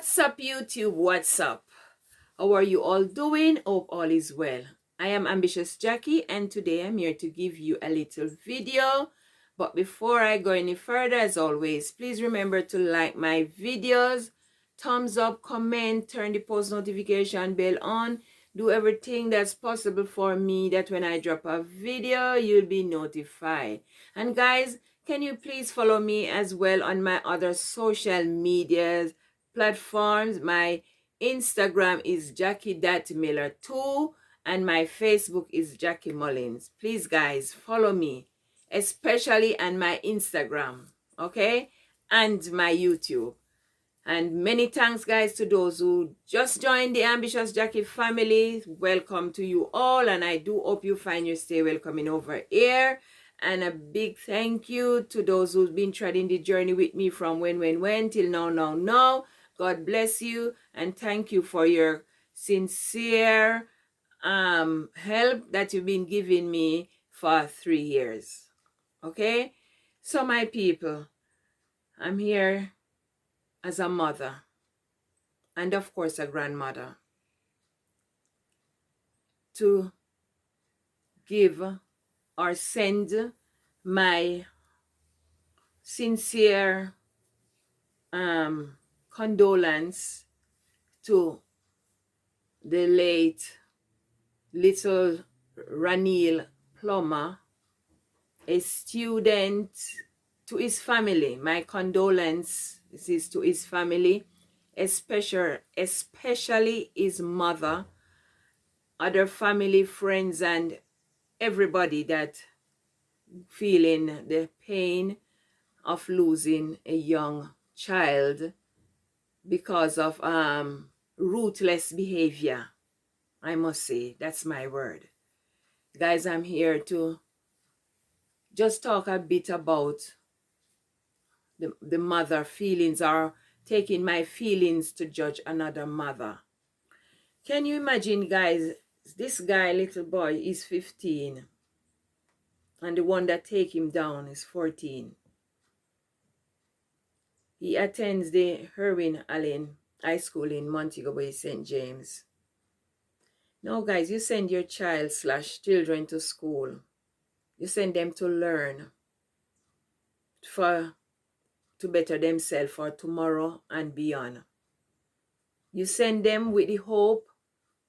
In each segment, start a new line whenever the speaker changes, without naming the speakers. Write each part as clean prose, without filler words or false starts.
What's up, YouTube? What's up? How are you all doing? Hope all is well. I am Ambitious Jackie, and today I'm here to give you a little video. But before I go any further, as always, please remember to like my videos, thumbs up, comment, turn the post notification bell on. Do everything that's possible for me that when I drop a video, you'll be notified. And guys, can you please follow me as well on my other social medias platforms? My Instagram is Jackie.Miller2 and my Facebook is Jackie Mullins. Please guys, follow me, especially on my Instagram, okay? And my YouTube. And many thanks guys to those who just joined the Ambitious Jackie family. Welcome to you all, and I do hope you find your stay welcoming over here. And a big thank you to those who've been treading the journey with me from when till now. God bless you, and thank you for your sincere help that you've been giving me for 3 years. Okay? So my people, I'm here as a mother and of course a grandmother to give or send my sincere condolence to the late little Raniel Plummer, a student, to his family. My condolence is to his family, especially his mother, other family, friends, and everybody that feeling the pain of losing a young child because of ruthless behavior. I must say, that's my word. Guys, I'm here to just talk a bit about the mother feelings, or taking my feelings to judge another mother. Can you imagine, guys, this guy, little boy, is 15 and the one that take him down is 14. He attends the Herwin Allen High School in Montego Bay, St. James. Now, guys, you send your child / children to school. You send them to learn, to better themselves for tomorrow and beyond. You send them with the hope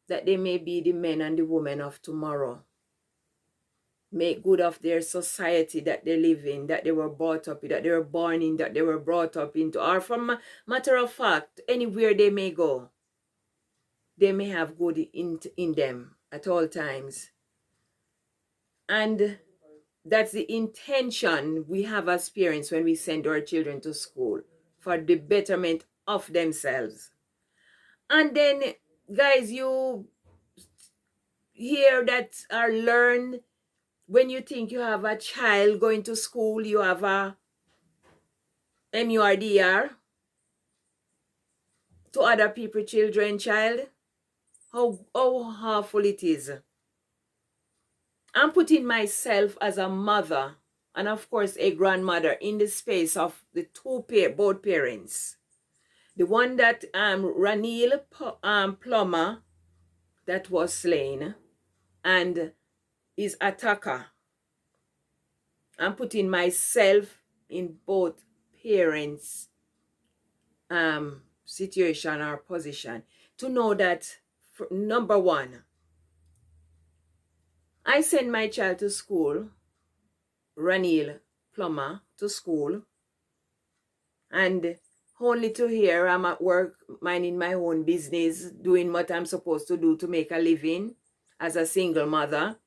that they may be the men and the women of tomorrow. Make good of their society that they live in, that they were brought up in, that they were born in, that they were brought up into, or from matter of fact, anywhere they may go, they may have good in them at all times. And that's the intention we have as parents when we send our children to school, for the betterment of themselves. And then, guys, you hear that or learn, when you think you have a child going to school, you have a MURDR to other people, children, child. How awful it is. I'm putting myself as a mother and of course a grandmother in the space of the both parents. The one that Raniel Plummer that was slain, and his attacker. I'm putting myself in both parents' situation or position to know that, number one, I send my child to school, Raniel Plummer, to school, and only to hear I'm at work minding my own business, doing what I'm supposed to do to make a living as a single mother,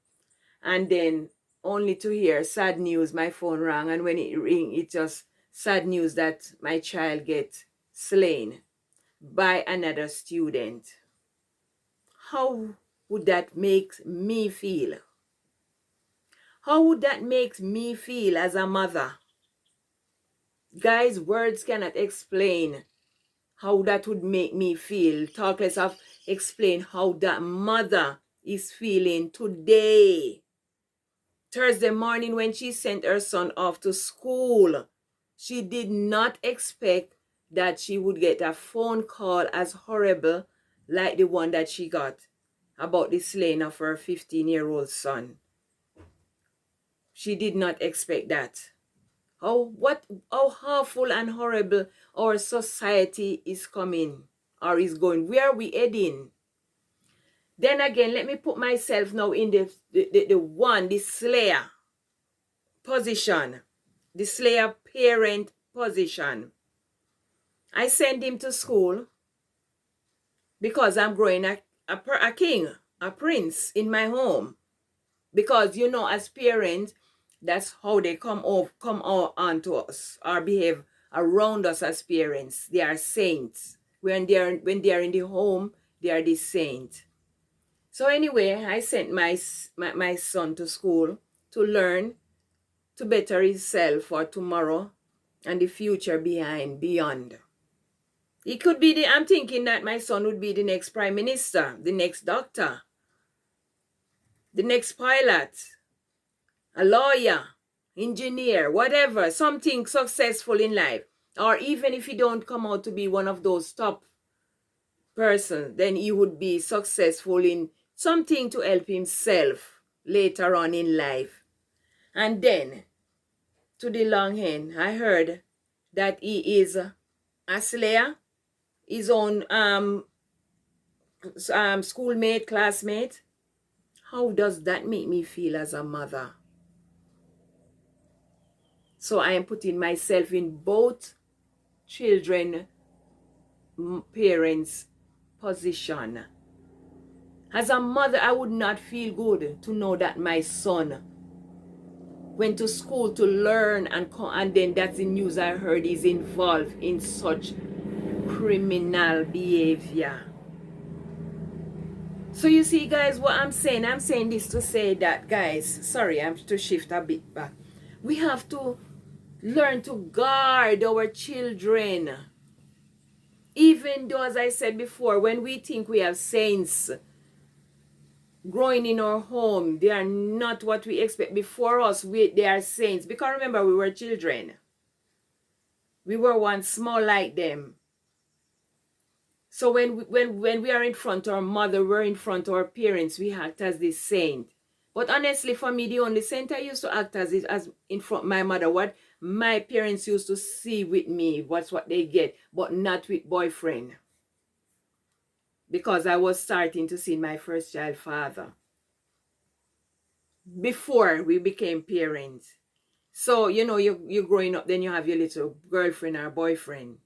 and then only to hear sad news. My phone rang, and when it ring, it's just sad news that my child get slain by another student. How would that make me feel? How would that make me feel as a mother? Guys, words cannot explain how that would make me feel. Talk less of explain how that mother is feeling today. Thursday morning when she sent her son off to school, she did not expect that she would get a phone call as horrible like the one that she got about the slaying of her 15-year-old son. She did not expect that. How awful and horrible our society is coming or is going. Where are we heading? Then again, let me put myself now in the slayer position, the slayer parent position. I send him to school because I'm growing a king, a prince in my home. Because, you know, as parents, that's how they come on to us or behave around us as parents. They are saints. When they are in the home, they are the saint. So anyway, I sent my son to school to learn, to better himself for tomorrow and the future beyond. He could be I'm thinking that my son would be the next prime minister, the next doctor, the next pilot, a lawyer, engineer, whatever, something successful in life. Or even if he don't come out to be one of those top persons, then he would be successful in something to help himself later on in life. And then, to the long end, I heard that he is a slayer, his own schoolmate, classmate. How does that make me feel as a mother? So I am putting myself in both children, parents' position. As a mother, I would not feel good to know that my son went to school to learn and then that's the news I heard he's involved in such criminal behavior. So you see, guys, what I'm saying this to say that, guys, sorry, I'm to shift a bit back. We have to learn to guard our children. Even though, as I said before, when we think we have saints growing in our home, they are not what we expect. Before us, they are saints. Because remember, we were children. We were once small like them. So when we are in front of our mother, we're in front of our parents, we act as this saint. But honestly, for me, the only saint I used to act as is as in front of my mother. What my parents used to see with me, what's what they get, but not with boyfriend. Because I was starting to see my first child father before we became parents. So, you know, you're growing up, then you have your little girlfriend or boyfriend.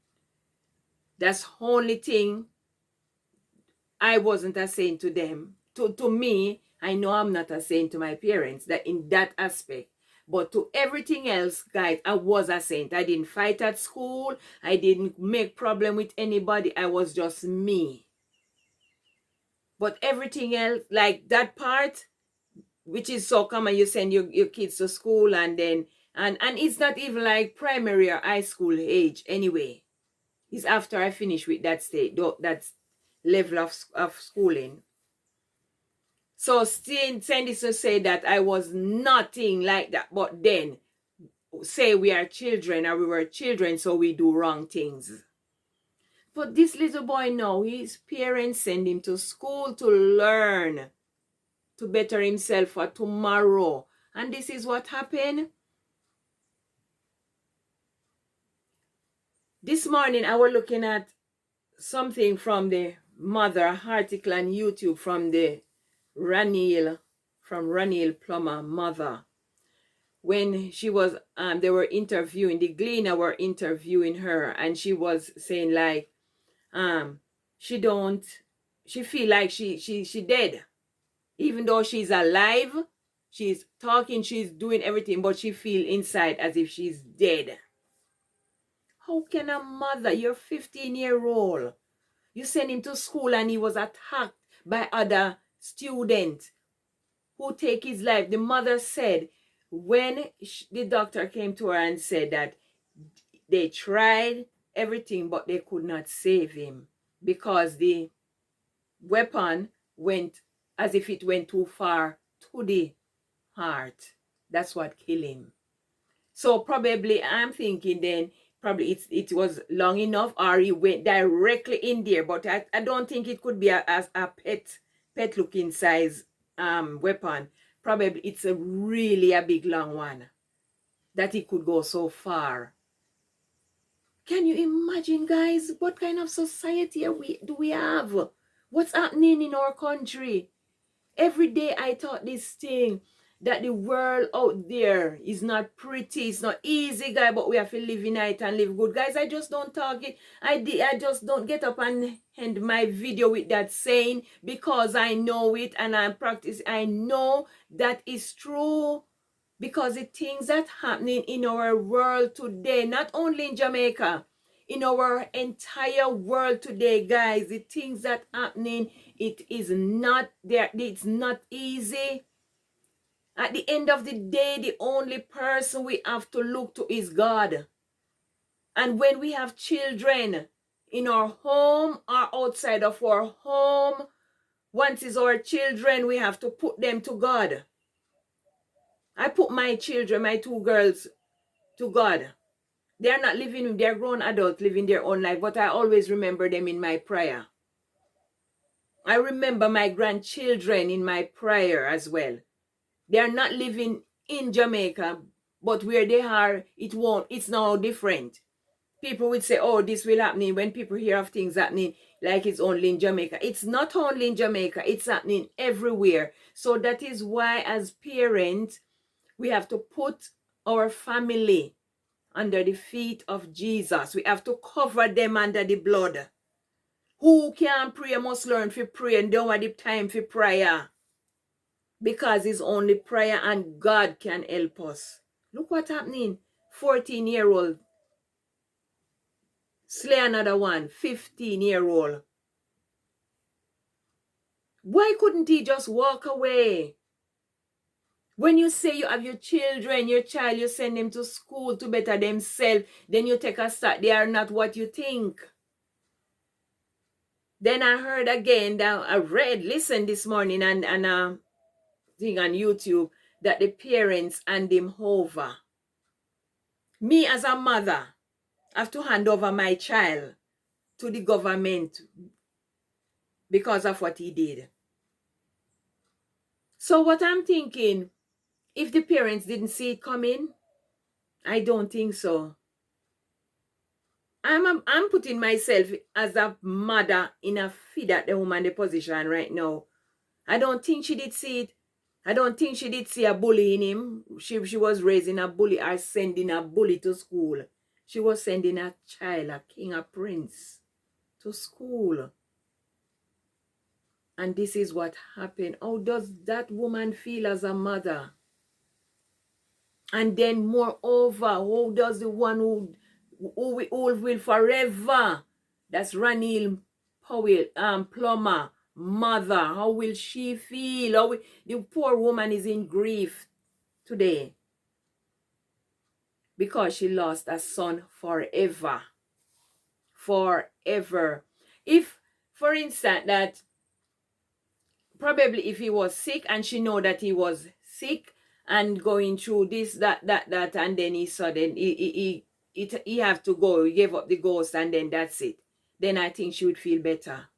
That's the only thing I wasn't a saint to them. To me, I know I'm not a saint to my parents, that in that aspect. But to everything else, guys, I was a saint. I didn't fight at school. I didn't make problem with anybody. I was just me. But everything else, like that part, which is so common, you send your kids to school and then, and it's not even like primary or high school age anyway. It's after I finish with that state, that level of schooling. So send this to say that I was nothing like that. But then say we are children or we were children, so we do wrong things. But this little boy now, his parents send him to school to learn, to better himself for tomorrow. And this is what happened. This morning I was looking at something from the mother article on YouTube from the Raniel Plummer mother. When she was they were interviewing, the Gleaner were interviewing her, and she was saying like she feel like she dead. Even though she's alive, she's talking, she's doing everything, but she feel inside as if she's dead. How can a mother, you're 15-year-old, you send him to school and he was attacked by other students who take his life? The mother said when the doctor came to her and said that they tried everything but they could not save him because the weapon went as if it went too far to the heart. That's what killed him. So probably I'm thinking then Probably it was long enough, or he went directly in there. But I don't think it could be a pet looking size weapon. Probably it's a really a big long one that it could go so far. Can you imagine, guys, what kind of society do we have? What's happening in our country? Every day I thought this thing that the world out there is not pretty, it's not easy, guy, but we have to live in it and live good. Guys, I just don't talk it. I just don't get up and end my video with that saying because I know it and I practice. I know that is true because the things that happening in our world today, not only in Jamaica, in our entire world today, guys, the things that happening, it is not there. It's not easy. At the end of the day, the only person we have to look to is God. And when we have children in our home or outside of our home, once it's our children, we have to put them to God. I put my children, my two girls, to God. They're not living, they're grown adults living their own life, but I always remember them in my prayer. I remember my grandchildren in my prayer as well. They are not living in Jamaica, but where they are, it's now different. People would say, oh, this will happen when people hear of things happening like it's only in Jamaica. It's not only in Jamaica, it's happening everywhere. So that is why as parents, we have to put our family under the feet of Jesus. We have to cover them under the blood. Who can pray must learn to pray and don't have the time for prayer. Because it's only prayer and God can help us. Look what's happening. 14-year-old slay another one. 15-year-old. Why couldn't he just walk away? When you say you have your children, your child, you send them to school to better themselves, then you take a start. They are not what you think. Then I heard again that I listened this morning and thing on YouTube that the parents hand him over. Me as a mother have to hand over my child to the government because of what he did. So what I'm thinking, if the parents didn't see it coming, I don't think so. I'm putting myself as a mother in a feed at the woman the position right now. I don't think she did see it. I don't think she did see a bully in him. She was raising a bully or sending a bully to school. She was sending a child, a king, a prince to school. And this is what happened. How does that woman feel as a mother? And then moreover, how does the one who will forever, that's Raniel Plummer, mother, how will she feel? The poor woman is in grief today because she lost a son forever. Forever. If, for instance, that probably if he was sick and she know that he was sick and going through this, that, and then he have to go, he gave up the ghost and then that's it. Then I think she would feel better.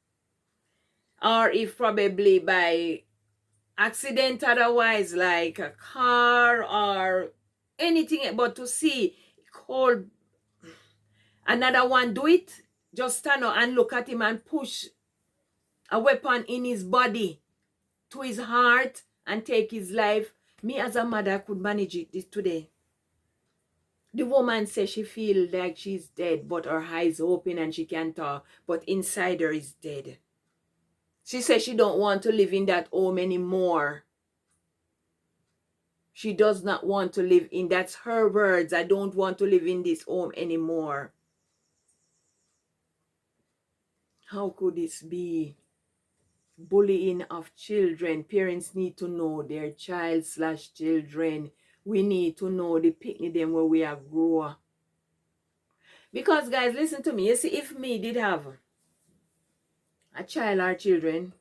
Or if probably by accident otherwise, like a car or anything, but to see call another one do it, just stand up and look at him and push a weapon in his body to his heart and take his life. Me as a mother could manage it today. The woman says she feels like she's dead, but her eyes open and she can talk, but inside her is dead. She says she don't want to live in that home anymore. She does not want to live in, that's her words, I don't want to live in this home anymore. How could this be? Bullying of children. Parents need to know their child/children. We need to know the picnic them where we are grow. Because guys, listen to me. You see, if me did have a child or children,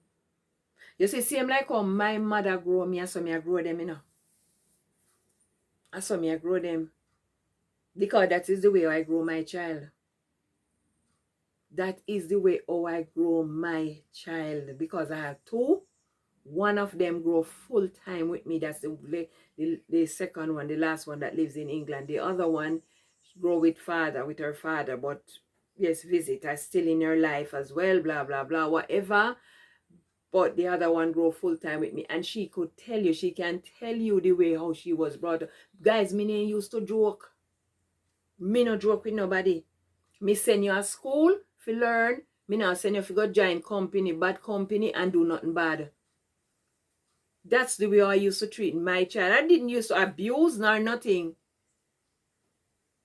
you see, same like how my mother grow me, I saw me I grow them, you know. I saw me I grow them. Because that is the way I grow my child. That is the way how I grow my child. Because I have two. One of them grow full time with me. That's the second one, the last one that lives in England. The other one grow with her father. But yes, visit. I still in her life as well, blah, blah, blah, whatever. But the other one grow full time with me. And she could tell you, she can tell you the way how she was brought up. Guys, me ain't used to joke. Me no joke with nobody. Me send you a school to learn. Me now send you to go join company, bad company, and do nothing bad. That's the way I used to treat my child. I didn't used to abuse nor nothing.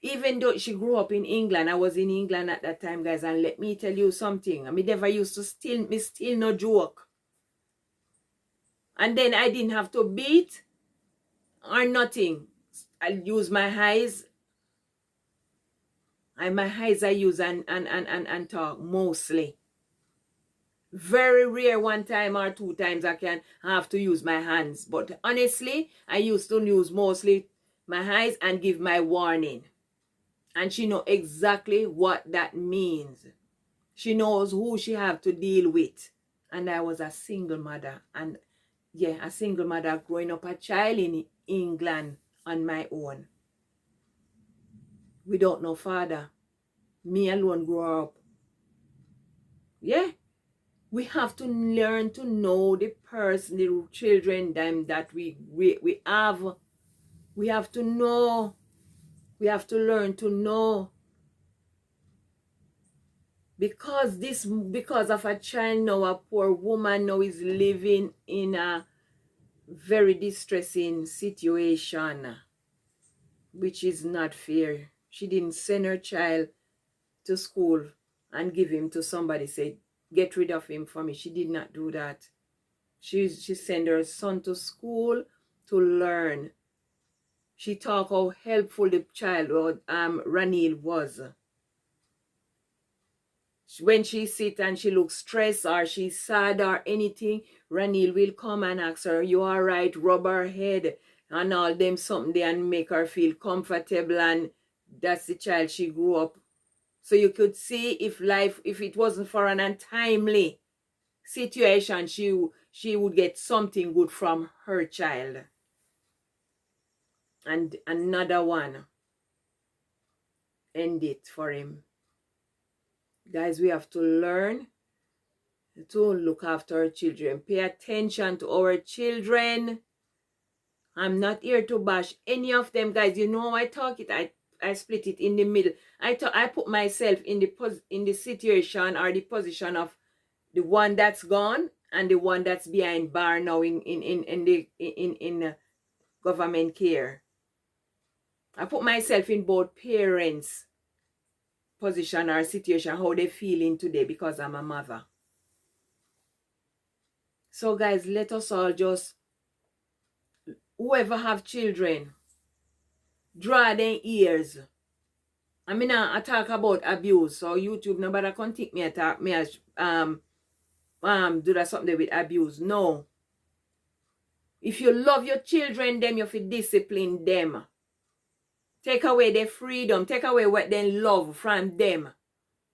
Even though she grew up in England, I was in England at that time, guys, and let me tell you something. I mean, never used to steal, me still no joke. And then I didn't have to beat or nothing. I use my eyes. And my eyes I use and talk mostly. Very rare one time or two times I can have to use my hands. But honestly, I used to use mostly my eyes and give my warning. And she know exactly what that means. She knows who she have to deal with. And I was a single mother. And yeah, a single mother growing up a child in England on my own. Without no father. Me alone grew up. Yeah. We have to learn to know the person, the children them that we have. We have to know. We have to learn to know. Because of a child now, a poor woman now is living in a very distressing situation, which is not fair. She didn't send her child to school and give him to somebody, say, get rid of him for me. She did not do that. She sent her son to school to learn. She talked how helpful the child, Raniel, was. When she sit and she looks stressed or she's sad or anything, Raniel will come and ask her, you all right, rub her head and all them something there and make her feel comfortable. And that's the child she grew up. So you could see if it wasn't for an untimely situation, she would get something good from her child. And another one end it for him. Guys, we have to learn to look after our children. Pay attention to our children. I'm not here to bash any of them, guys. You know I talk it. I split it in the middle. I put myself in the situation or the position of the one that's gone and the one that's behind bar now in government care. I put myself in both parents' position or situation, how they feeling today, because I'm a mother. So guys, let us all just, whoever have children, draw their ears. I mean, I talk about abuse, so YouTube, nobody can think me attack me as do that something with abuse. No. If you love your children, them you have to discipline them. Take away their freedom, take away what they love from them.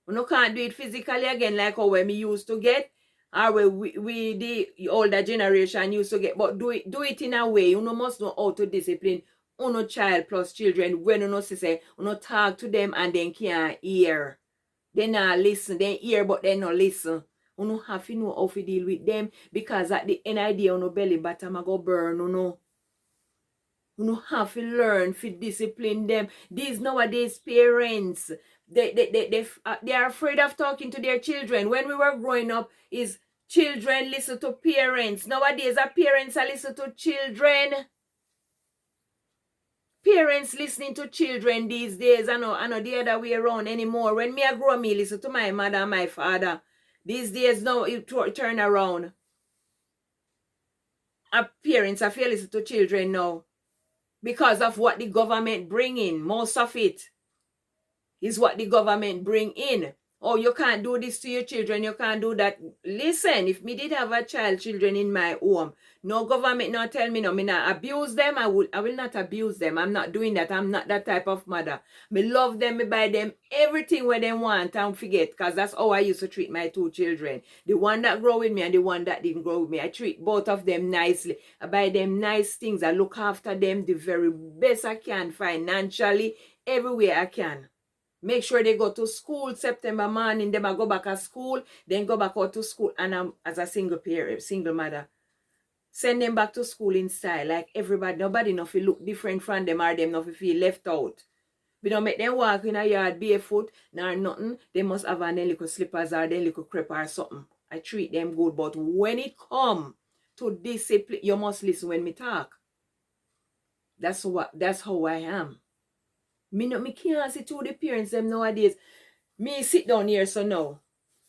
You can't do it physically again like how we used to get, or we the older generation used to get, but do it in a way. You must know how to discipline child plus children when you say talk to them and then can't hear. They not listen, they hear but they not listen. You have to know how to deal with them, because at the end of the day, belly bottom go burn, You have to learn to discipline them. These nowadays parents, they are afraid of talking to their children. When we were growing up, is children listen to parents. Nowadays, parents are listen to children. Parents listening to children these days. I know the other way around anymore. When me I grow, me listen to my mother and my father. These days now it turn around. Parents are listen to children now. Because of what the government bring in. Most of it is what the government bring in. Oh, you can't do this to your children, you can't do that. Listen, if me did have a children in my home, no government not tell me no, me not abuse them, I will not abuse them. I'm not doing that. I'm not that type of mother. Me love them, me buy them everything where they want and forget, because that's how I used to treat my two children. The one that grow with me and the one that didn't grow with me. I treat both of them nicely. I buy them nice things. I look after them the very best I can financially, everywhere I can. Make sure they go to school September morning. Them I go back to school, then go back out to school. And I'm as a single parent, single mother. Send them back to school in style. Like everybody, nobody no feel look different from them or them no feel left out. We don't make them walk in a yard barefoot nor nothing. They must have their little slippers or their little crepe or something. I treat them good. But when it come to discipline, you must listen when me talk. That's how I am. Me can't see to the parents them nowadays. Me sit down here so now.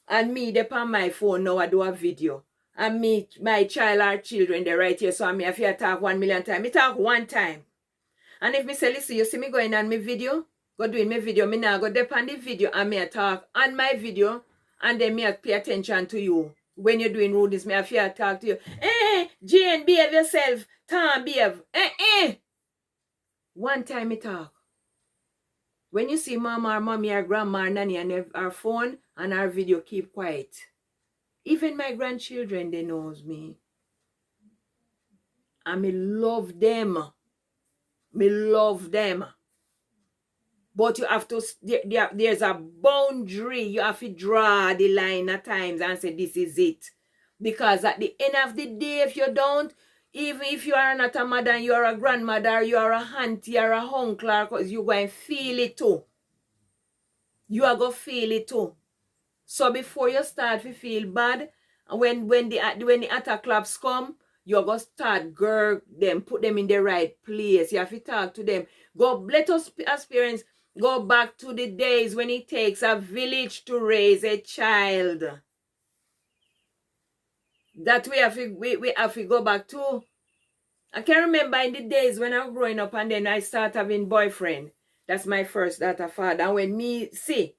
And me dey on my phone now I do a video. And me, my child or children, they right here. So I have to talk 1,000,000 times. Me talk one time. And if me say, listen, you see me going on my video, go doing my video, me now go depend on the video and me talk on my video, and then me pay attention to you. When you're doing rudeness, me have to talk to you. Jane, behave yourself. Tom, behave. One time me talk. When you see mama or mommy or grandma or nanny and our phone and our video, keep quiet. Even my grandchildren, they knows me. And me love them. Me love them. But you have to, there's a boundary. You have to draw the line at times and say, this is it. Because at the end of the day, if you don't, even if you are not a mother and you are a grandmother, you are a auntie or a uncle, because you're going to feel it too. You are going to feel it too. So before you start to feel bad, when the attack clubs come, you're going to start gird them, put them in the right place. You have to talk to them. Let us as parents go back to the days when it takes a village to raise a child. That we have to go back to. I can remember in the days when I was growing up and then I started having boyfriend. That's my first daughter father. And when me see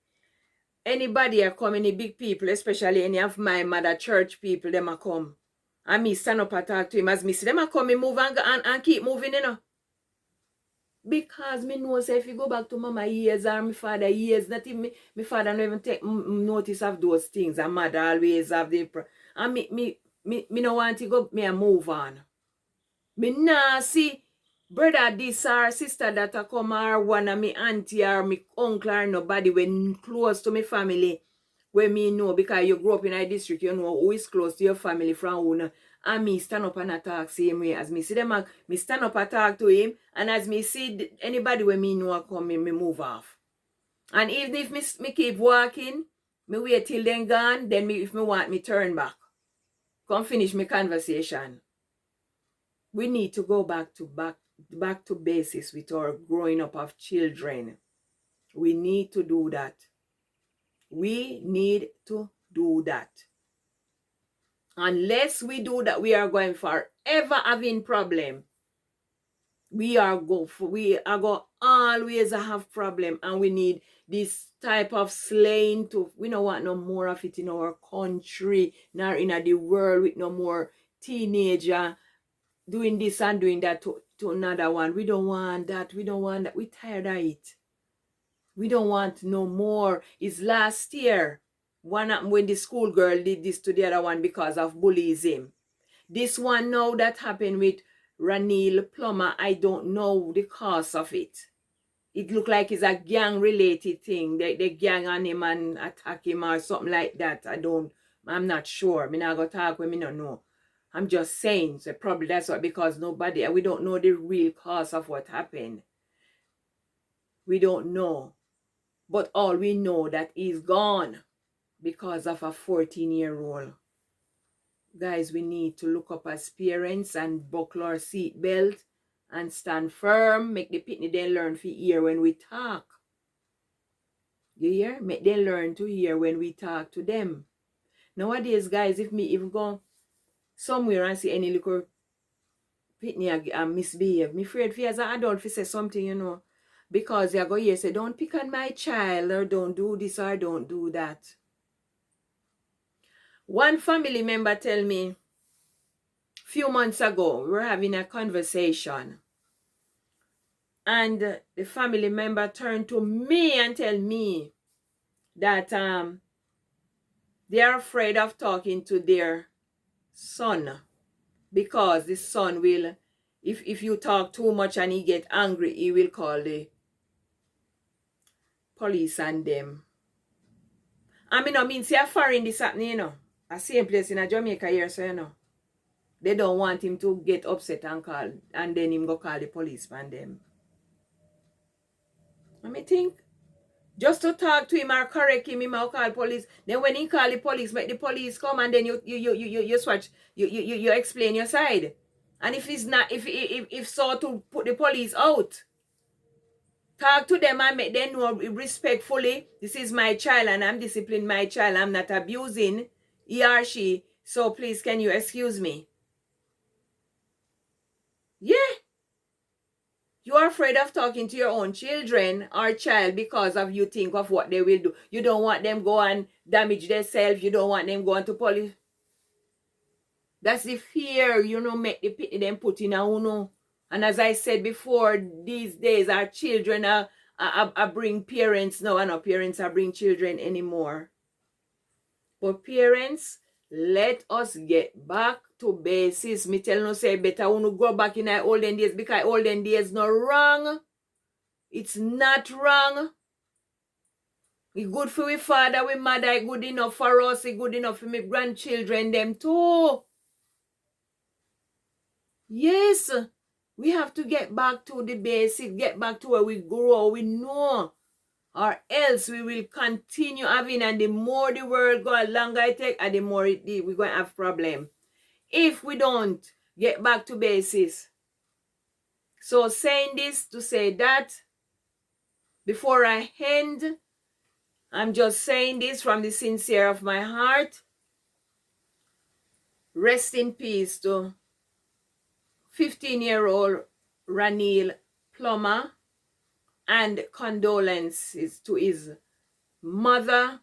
anybody are come, any big people, especially any of my mother church people, them a come. And me stand up and talk to him. As me see them a come, me move and keep moving, you know. Because me know say if you go back to mama years or my father years, not even my father don't even take notice of those things. And mother always have the and me no want to go, me a move on. Me nah see brother this or sister that a come or one of me auntie or me uncle or nobody when close to me family where me know, because you grew up in a district, you know who is close to your family from who. And me stand up and attack same way. As me see them, me stand up and talk to him. And as me see anybody when me know come, me move off. And even if me keep walking, me wait till then gone, then me if me want me turn back. Come finish my conversation. We need to go back to basics with our growing up of children. We need to do that. We need to do that. Unless we do that, we are going forever having problem. We are going always have problem, and we need this type of slaying to. We don't want no more of it in our country, nor in the world, with no more teenager doing this and doing that to another one. We don't want that. We don't want that. We tired of it. We don't want no more. It's last year. One happened when the schoolgirl did this to the other one because of bullying. This one now that happened with Raniel Plummer, I don't know the cause of it. It looked like it's a gang-related thing. They gang on him and attack him or something like that. I'm not sure. I'm not going to talk with me, don't know. I'm just saying. So probably that's what, because we don't know the real cause of what happened. We don't know. But all we know that he's gone because of a 14-year-old. Guys, we need to look up as parents and buckle our seat belt and stand firm. Make the pitney then learn to hear when we talk. You hear? Make them learn to hear when we talk to them. Nowadays, guys, if me even go somewhere and see any little pitney misbehave, me afraid for as an adult to say something, you know. because they go here say, don't pick on my child, or don't do this, or don't do that. One family member tell me a few months ago, we were having a conversation, and the family member turned to me and tell me that they are afraid of talking to their son, because the son will, if you talk too much and he get angry, he will call the police on them. I mean see a foreign this happening, you know. A same place in a Jamaica here, so you know. They don't want him to get upset and call, and then him go call the police on them. I think just to talk to him or correct him, he might call police. Then when he call the police, make the police come, and then you swatch, you explain your side. And if it's not, if so, to put the police out. Talk to them and make them know respectfully, this is my child and I'm disciplining my child. I'm not abusing he or she. So please, can you excuse me? Yeah. You are afraid of talking to your own children or child because of you think of what they will do. You don't want them go and damage themselves. You don't want them going to police. That's the fear, you know, make the pity them put in a uno. And as I said before, these days our children are bring parents now, and our parents are bring children anymore. But parents, let us get back to basis. Me tell no say better when go back in the olden days, because olden days no wrong. It's not wrong. It's good for we father, we mother, it's good enough for us, it's good enough for me grandchildren, them too. Yes, we have to get back to the basic, get back to where we grow, we know. Or else we will continue having, and the more the world go, longer it take, and the more we're going to have problem. If we don't get back to basis. So saying this to say that, before I end, I'm just saying this from the sincere of my heart. Rest in peace to 15-year-old Raniel Plummer, and condolences to his mother,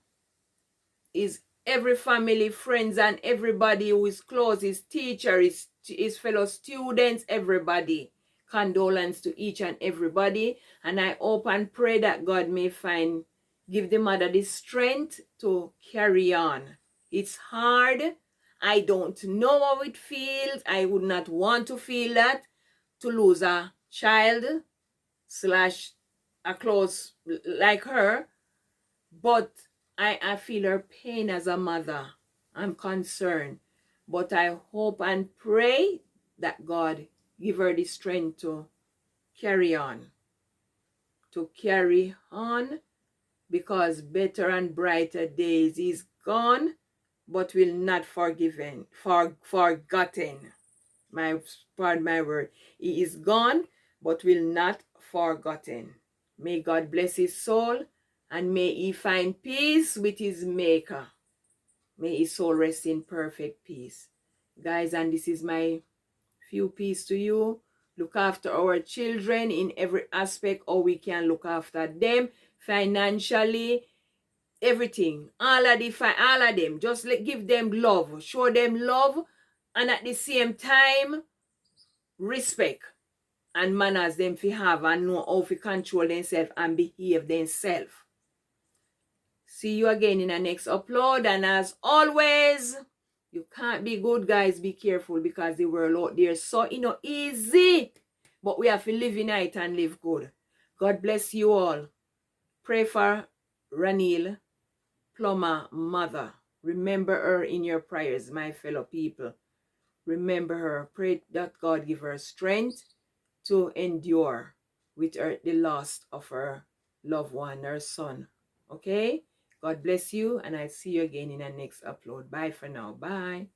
his every family, friends, and everybody who is close, his teacher, his fellow students, everybody. Condolence to each and everybody. And I hope and pray that God may give the mother the strength to carry on. It's hard. I don't know how it feels. I would not want to feel that, to lose a child slash a close like her. But I feel her pain as a mother. I'm concerned. But I hope and pray that God give her the strength to carry on. To carry on, because better and brighter days is gone, but will not forgotten. Pardon my word. He is gone, but will not forgotten. May God bless his soul, and may he find peace with his maker. May his soul rest in perfect peace. Guys, and this is my few piece to you. Look after our children in every aspect, or we can look after them financially, everything. All of them. Just give them love. Show them love, and at the same time, respect and manners them fi have, and know how to control themselves and behave themselves. See you again in the next upload, and as always, you can't be good, guys. Be careful, because the world out there is so easy, but we have to live in it and live good. God bless you all. Pray for Raniel Plummer mother. Remember her in your prayers, my fellow people. Remember her. Pray that God give her strength to endure with her, the loss of her loved one, her son. Okay? God bless you, and I'll see you again in the next upload. Bye for now. Bye.